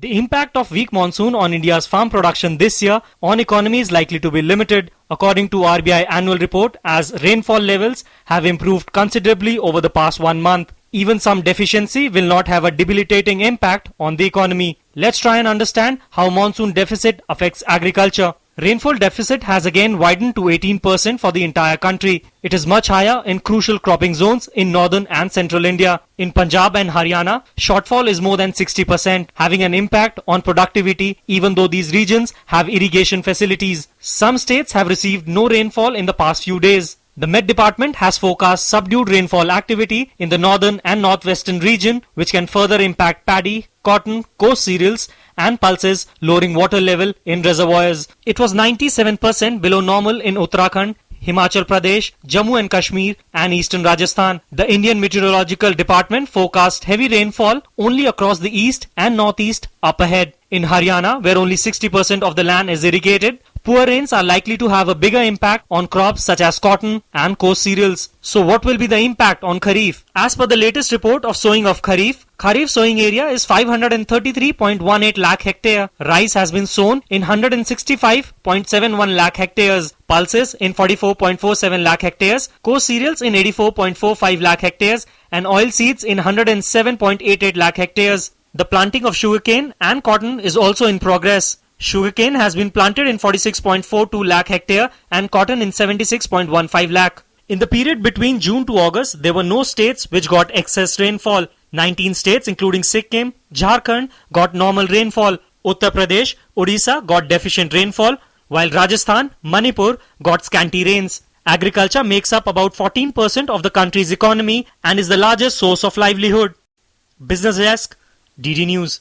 The impact of weak monsoon on India's farm production this year on economy is likely to be limited, according to RBI annual report, as rainfall levels have improved considerably over the past 1 month. Even some deficiency will not have a debilitating impact on the economy. Let's try and understand how monsoon deficit affects agriculture. Rainfall deficit has again widened to 18% for the entire country. It is much higher in crucial cropping zones in northern and central India. In Punjab and Haryana, shortfall is more than 60%, having an impact on productivity even though these regions have irrigation facilities. Some states have received no rainfall in the past few days. The Met Department has forecast subdued rainfall activity in the northern and northwestern region, which can further impact paddy, cotton, coarse cereals and pulses, lowering water level in reservoirs. It was 97% below normal in Uttarakhand, Himachal Pradesh, Jammu and Kashmir and eastern Rajasthan. The Indian Meteorological Department forecast heavy rainfall only across the east and northeast up ahead. In Haryana, where only 60% of the land is irrigated, poor rains are likely to have a bigger impact on crops such as cotton and coarse cereals. So what will be the impact on Kharif? As per the latest report of sowing of Kharif sowing area is 533.18 lakh hectare. Rice has been sown in 165.71 lakh hectares. Pulses in 44.47 lakh hectares. Coarse cereals in 84.45 lakh hectares. And oil seeds in 107.88 lakh hectares. The planting of sugarcane and cotton is also in progress. Sugarcane has been planted in 46.42 lakh hectare and cotton in 76.15 lakh. In the period between June to August, there were no states which got excess rainfall. 19 states including Sikkim, Jharkhand got normal rainfall. Uttar Pradesh, Odisha got deficient rainfall, while Rajasthan, Manipur got scanty rains. Agriculture makes up about 14% of the country's economy and is the largest source of livelihood. Business Desk, DD News.